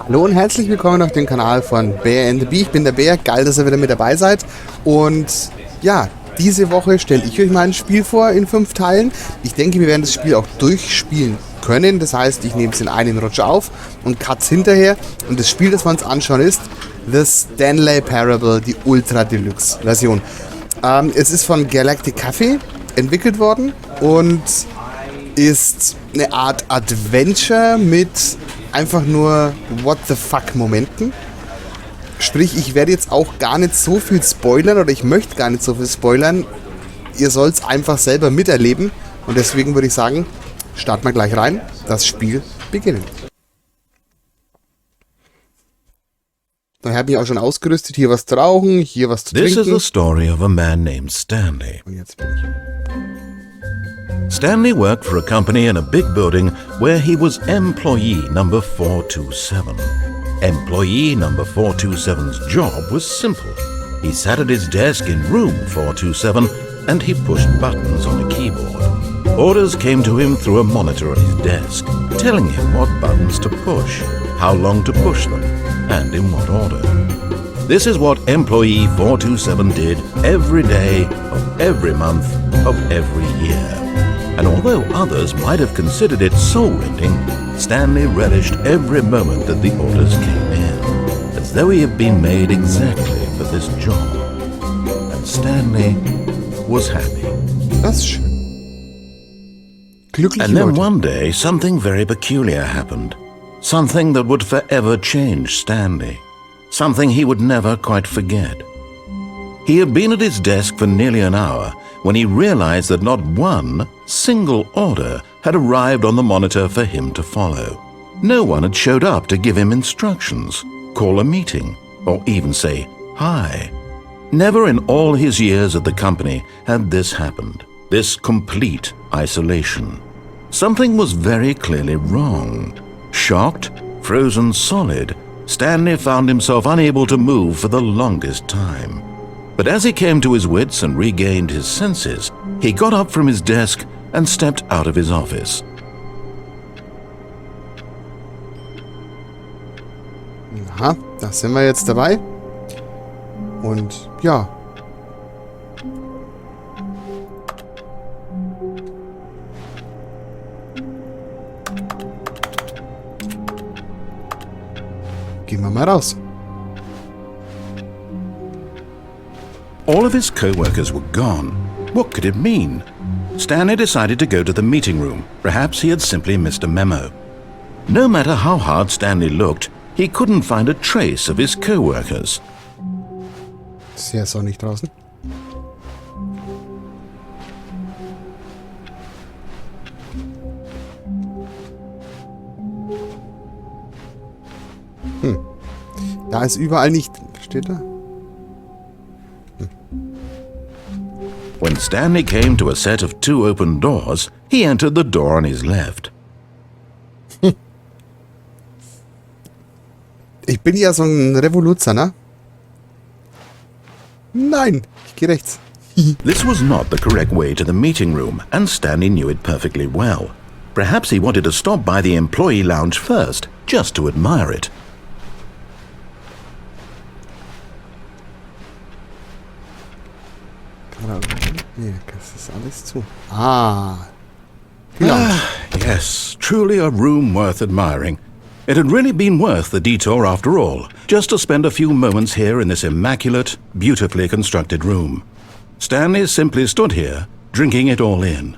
Hallo und herzlich willkommen auf dem Kanal von Bear and the Bee. Ich bin der Bär, geil, dass ihr wieder mit dabei seid. Und ja, diese Woche stelle ich euch mal ein Spiel vor in 5 Teilen. Ich denke, wir werden das Spiel auch durchspielen können. Das heißt, ich nehme es in einen Rutsch auf und cuts hinterher. Und das Spiel, das wir uns anschauen, ist The Stanley Parable, die Ultra Deluxe Version. Es ist von Galactic Café entwickelt worden und ist eine Art Adventure mit einfach nur What the fuck Momenten. Sprich, ich werde jetzt auch gar nicht so viel spoilern oder ich möchte gar nicht so viel spoilern. Ihr sollt es einfach selber miterleben und deswegen würde ich sagen, starten wir gleich rein. Das Spiel beginnt. Da habe ich auch schon ausgerüstet. Hier was zu rauchen, hier was zu trinken. This is the story of a man named Stanley. Und jetzt bin ich. Stanley worked for a company in a big building where he was employee number 427. Employee number 427's job was simple. He sat at his desk in room 427 and he pushed buttons on a keyboard. Orders came to him through a monitor on his desk, telling him what buttons to push, how long to push them, and in what order. This is what employee 427 did every day of every month of every year. And although others might have considered it soul-rending, Stanley relished every moment that the orders came in, as though he had been made exactly for this job. And Stanley was happy. Das ist schön. Glückliche And then Leute. one day, something very peculiar happened. Something that would forever change Stanley. Something he would never quite forget. He had been at his desk for nearly an hour when he realized that not one single order had arrived on the monitor for him to follow. No one had showed up to give him instructions, call a meeting, or even say hi. Never in all his years at the company had this happened, this complete isolation. Something was very clearly wrong. Shocked, frozen solid, Stanley found himself unable to move for the longest time. But as he came to his wits and regained his senses, he got up from his desk and stepped out of his office. Aha, da sind wir jetzt dabei. Und ja. Gehen wir mal raus. All of his co-workers were gone. What could it mean? Stanley decided to go to the meeting room. Perhaps he had simply missed a memo. No matter how hard Stanley looked, he couldn't find a trace of his co-workers. Sehr sonnig draußen. Da ist überall nicht. Steht da? When Stanley came to a set of 2 open doors, he entered the door on his left. Ich bin ja so ein Revoluzer, ne? Nein, ich gehe rechts. This was not the correct way to the meeting room, and Stanley knew it perfectly well. Perhaps he wanted to stop by the employee lounge first, just to admire it. Nee, das ist alles zu. Ah. Die Lounge. Yes, truly a room worth admiring. It had really been worth the detour after all, just to spend a few moments here in this immaculate, beautifully constructed room. Stanley simply stood here, drinking it all in.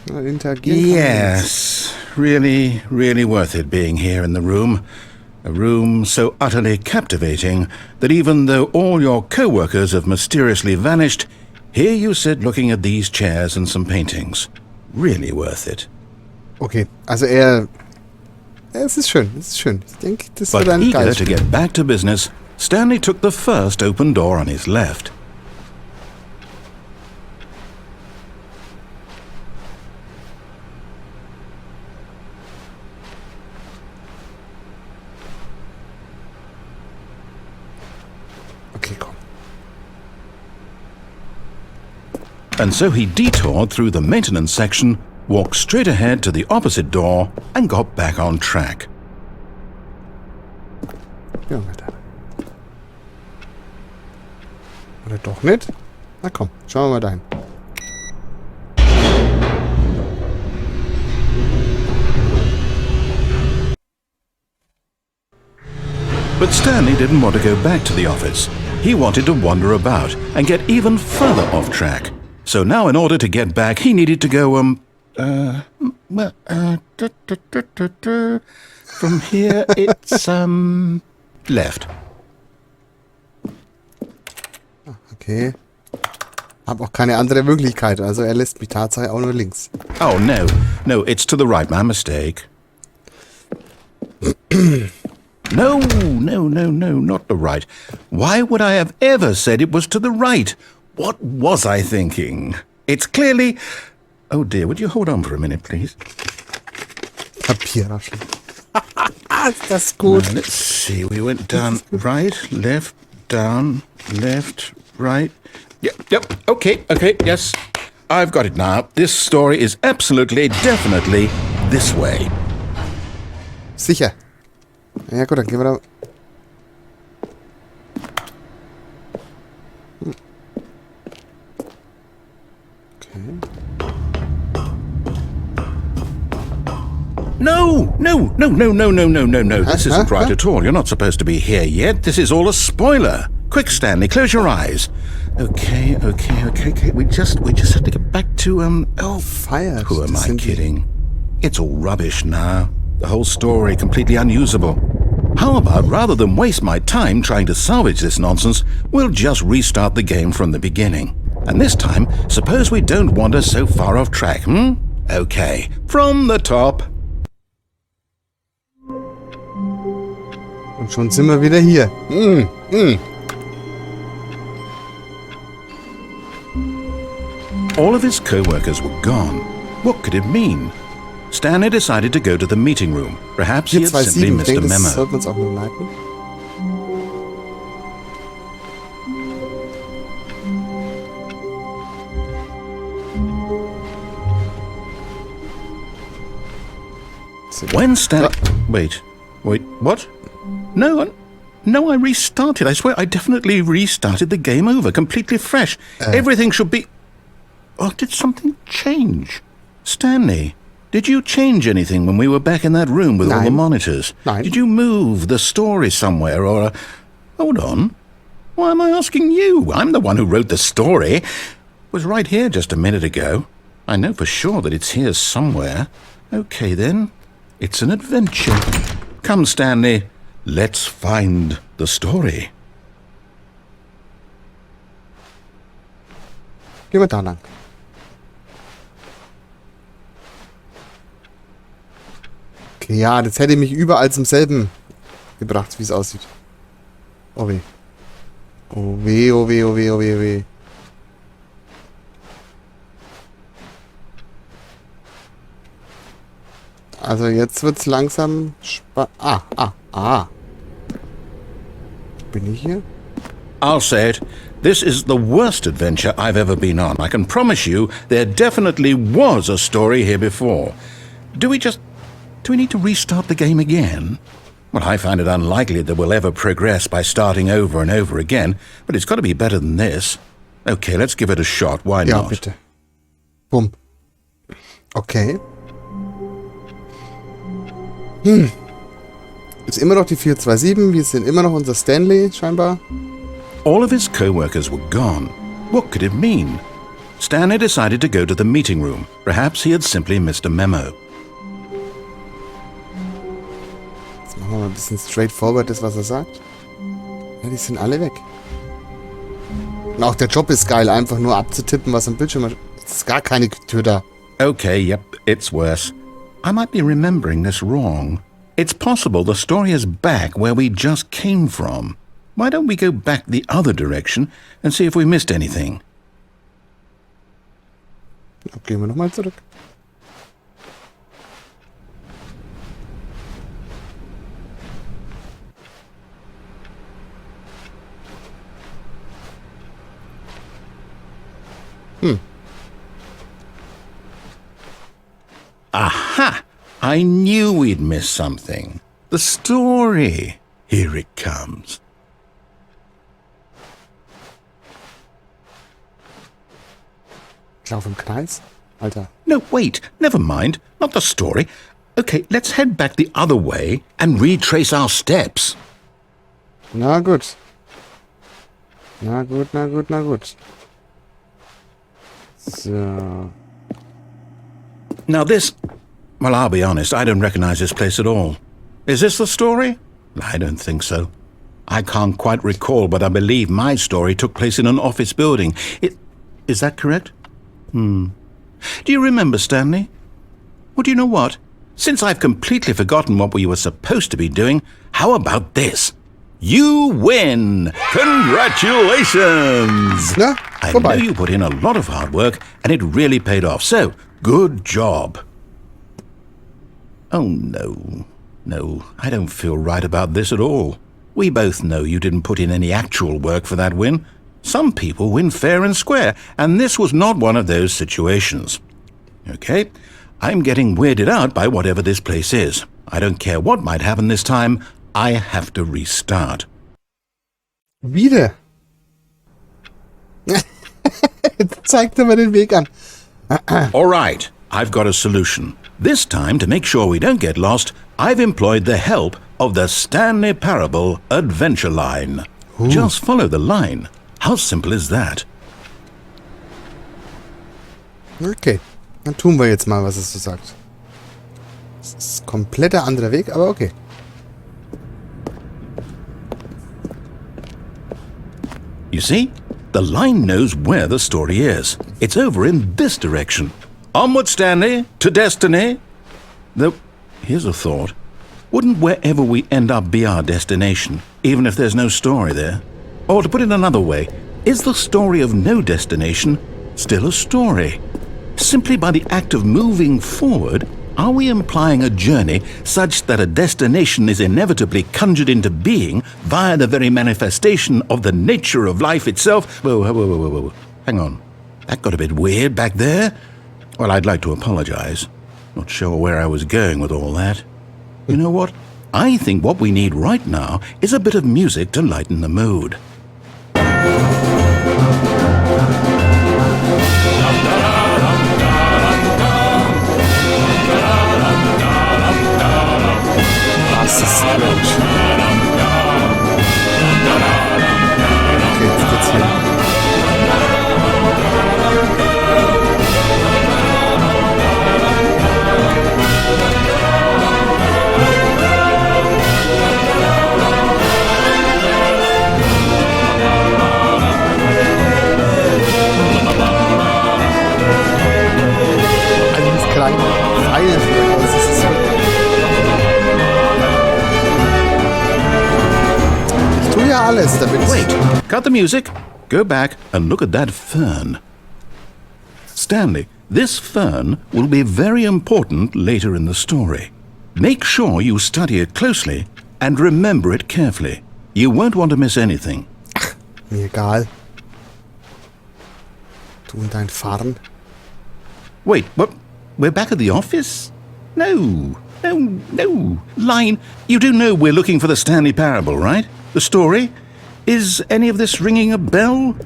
Interagieren. Yes, really worth it being here in the room. A room so utterly captivating that even though all your co-workers have mysteriously vanished, here you sit looking at these chairs and some paintings. Really worth it. Okay, also es ist schön, es ist schön. Ich denke, das But wird ein eager geiles to Spiel. get back to business, Stanley took the first open door on his left. Okay, komm. And so he detoured through the maintenance section, walked straight ahead to the opposite door, and got back on track. Ja, weiter. Oder doch nicht? Na komm, schauen wir mal dahin. But Stanley didn't want to go back to the office. He wanted to wander about and get even further off track. So now in order to get back, he needed to go, from here it's, left. Okay. Hab auch keine andere Möglichkeit, also er lässt mich Tatsache auch nur links. Oh, no, it's to the right, my mistake. No, not the right. Why would I have ever said it was to the right? What was I thinking? It's clearly... Oh dear, would you hold on for a minute, please? Papierraschen. Ist das gut? Now, let's see, we went down right, left, down, left, right. Yep, okay, yes. I've got it now. This story is absolutely, definitely this way. Sicher. Ja gut, dann gehen wir da... Okay. No. This isn't right at all. You're not supposed to be here yet. This is all a spoiler. Quick, Stanley, close your eyes. Okay. We just have to get back to, Fire. Who am I kidding? It's all rubbish now. The whole story completely unusable. How about, rather than waste my time trying to salvage this nonsense, we'll just restart the game from the beginning. And this time, suppose we don't wander so far off track, Okay, from the top. Und schon sind wir wieder hier. All of his co-workers were gone. What could it mean? Stanley decided to go to the meeting room. Perhaps he had simply missed a memo. Das sollten wir uns auch mal merken. When Stanley... Wait, what? No, I restarted. I swear I definitely restarted the game over, completely fresh. Everything should be... Oh, did something change? Stanley, did you change anything when we were back in that room with all the monitors? Nein. Did you move the story somewhere or... Hold on. Why am I asking you? I'm the one who wrote the story. It was right here just a minute ago. I know for sure that it's here somewhere. Okay, then. It's an adventure. Come, Stanley. Let's find the story. Gehen wir da lang. Okay, ja, das hätte mich überall zum selben gebracht, wie es aussieht. Oh weh. Oh weh. Also jetzt wird's langsam Bin ich hier? I'll say it. This is the worst adventure I've ever been on. I can promise you there definitely was a story here before. Do we need to restart the game again? Well, I find it unlikely that we'll ever progress by starting over and over again, but it's got to be better than this. Okay, let's give it a shot. Why Ja, not? bitte. Bumm. Okay. Ist immer noch die 427. Wir sind immer noch unser Stanley, scheinbar. All of his co-workers were gone. What could it mean? Stanley decided to go to the meeting room. Perhaps he had simply missed a memo. Jetzt machen wir mal ein bisschen straightforward, das, was er sagt. Ja, die sind alle weg. Und auch der Job ist geil, einfach nur abzutippen, was am Bildschirm ist. Es ist gar keine Tür da. Okay, yep, it's worse. I might be remembering this wrong. It's possible the story is back where we just came from. Why don't we go back the other direction and see if we missed anything? Gehen wir nochmal zurück. Aha! I knew we'd miss something. The story. Here it comes. Ich laufe im Kreis? Alter. No, wait. Never mind. Not the story. Okay, let's head back the other way and retrace our steps. Na gut. Na gut, na gut, na gut. So. Now this... Well, I'll be honest, I don't recognize this place at all. Is this the story? I don't think so. I can't quite recall, but I believe my story took place in an office building. Is that correct? Do you remember, Stanley? Well, do you know what? Since I've completely forgotten what we were supposed to be doing, how about this? You win! Congratulations! Na, I vorbei. know you put in a lot of hard work, and it really paid off, so good job. Oh, no. No, I don't feel right about this at all. We both know you didn't put in any actual work for that win. Some people win fair and square, and this was not one of those situations. Okay, I'm getting weirded out by whatever this place is. I don't care what might happen this time. I have to restart. Wieder. Jetzt zeigt er mir den Weg an. All right, I've got a solution. This time, to make sure we don't get lost, I've employed the help of the Stanley Parable adventure line. Ooh. Just follow the line. How simple is that? Okay, dann tun wir jetzt mal, was es so sagt. Das ist ein kompletter anderer Weg, aber okay. You see? The line knows where the story is. It's over in this direction. Onward, Stanley, to destiny. Though, here's a thought. Wouldn't wherever we end up be our destination, even if there's no story there? Or to put it another way, is the story of no destination still a story? Simply by the act of moving forward, are we implying a journey such that a destination is inevitably conjured into being via the very manifestation of the nature of life itself? Whoa. Hang on. That got a bit weird back there. Well, I'd like to apologize. Not sure where I was going with all that. You know what? I think what we need right now is a bit of music to lighten the mood. Das ist strange. Okay, jetzt geht's hier. Alles klein. Feine Flöte. Das ist so. Ich tue ja alles, damit. Wait, cut the music. Go back and look at that fern. Stanley, this fern will be very important later in the story. Make sure you study it closely and remember it carefully. You won't want to miss anything. Mir egal. Du und dein Fahren. Wait, what? We're back at the office? No. Line, you do know we're looking for the Stanley Parable, right? The story? Is any of this ringing a bell?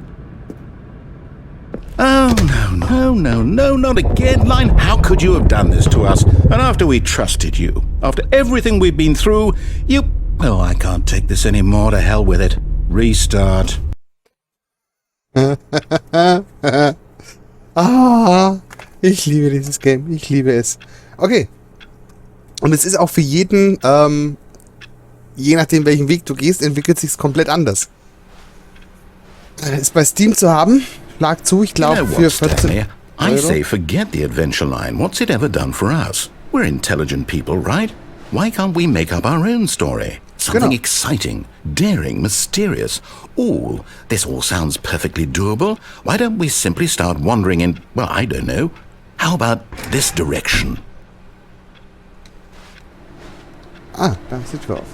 Oh, no, not again, Line. How could you have done this to us? And after we trusted you, after everything we've been through, you... Oh, I can't take this anymore. To hell with it. Restart. Ich liebe dieses Game. Ich liebe es. Okay. Und es ist auch für jeden, je nachdem welchen Weg du gehst, entwickelt sich's komplett anders. Ist bei Steam zu haben. Schlag zu, ich glaube für 14 I say forget the adventure line. What's it ever done for us? We're intelligent people, right? Why can't we make up our own story? Something exciting, daring, mysterious. Ooh, this all sounds perfectly doable. Why don't we simply start wandering in, well, I don't know. How about this direction? Ah, da ist die Tür auf.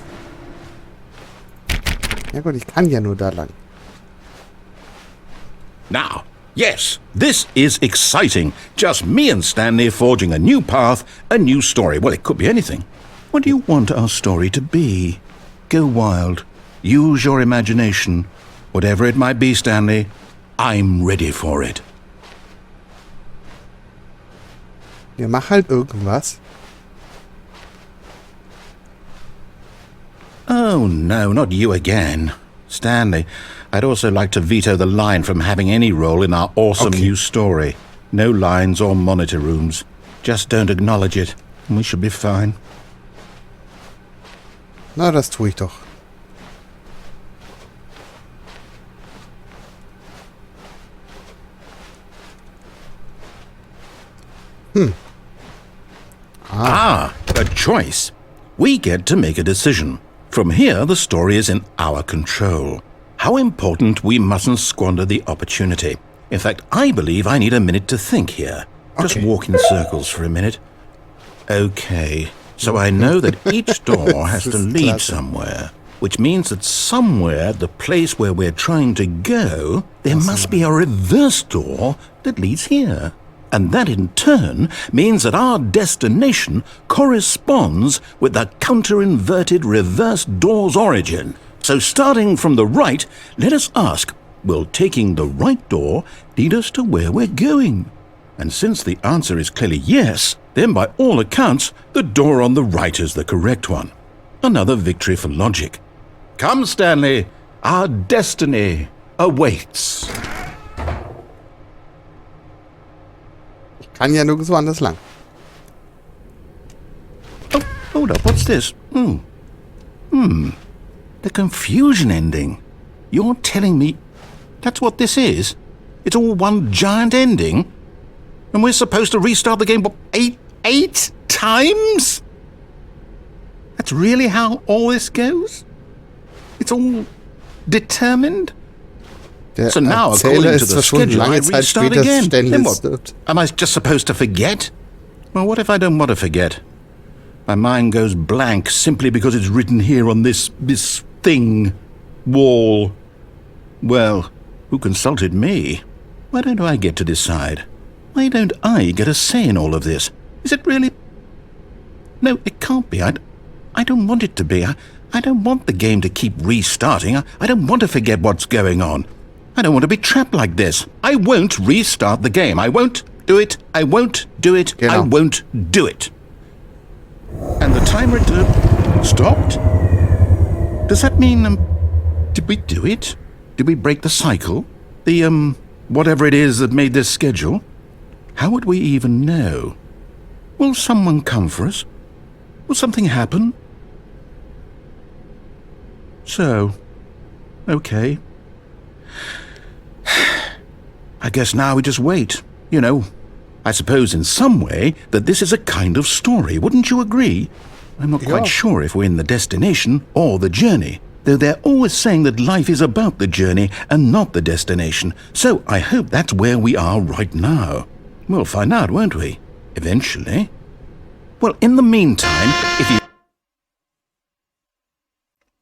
Ja gut, ich kann ja nur da lang. Now, Yes, this is exciting. Just me and Stanley forging a new path, a new story. Well, it could be anything. What do you want our story to be? Go wild. Use your imagination. Whatever it might be, Stanley, I'm ready for it. Ja, mach halt irgendwas. Oh, no, not you again. Stanley, I'd also like to veto the line from having any role in our awesome new story. No lines or monitor rooms. Just don't acknowledge it, and we should be fine. Na, das tue ich doch. A choice. We get to make a decision. From here, the story is in our control. How important, we mustn't squander the opportunity. In fact, I believe I need a minute to think here. Just walk in circles for a minute. Okay, so I know that each door has to lead somewhere, which means that somewhere at the place where we're trying to go, there must be a reverse door that leads here. And that in turn means that our destination corresponds with the counter-inverted reverse door's origin. So starting from the right, let us ask, will taking the right door lead us to where we're going? And since the answer is clearly yes, then by all accounts, the door on the right is the correct one. Another victory for logic. Come, Stanley, our destiny awaits. Kann ja nirgendwo anders lang. Oh, hold up, what's this? The confusion ending. You're telling me that's what this is? It's all one giant ending? And we're supposed to restart the game, what, eight times? That's really how all this goes? It's all determined? So now, according to the schedule, I restart again. Then what? Am I just supposed to forget? Well, what if I don't want to forget? My mind goes blank simply because it's written here on this thing, wall. Well, who consulted me? Why don't I get to decide? Why don't I get a say in all of this? Is it really? No, it can't be. I don't want it to be. I don't want the game to keep restarting. I don't want to forget what's going on. I don't want to be trapped like this. I won't restart the game. I won't do it. I won't do it. I won't do it. And the timer stopped? Does that mean, did we do it? Did we break the cycle? The, whatever it is that made this schedule? How would we even know? Will someone come for us? Will something happen? So, okay. I guess now we just wait, you know. I suppose in some way that this is a kind of story, wouldn't you agree? I'm not quite sure if we're in the destination or the journey, though they're always saying that life is about the journey and not the destination, so I hope that's where we are right now. We'll find out, won't we? Eventually. Well, in the meantime, if you...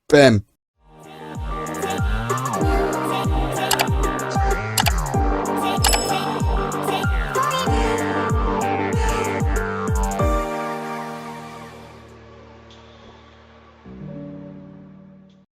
Bam.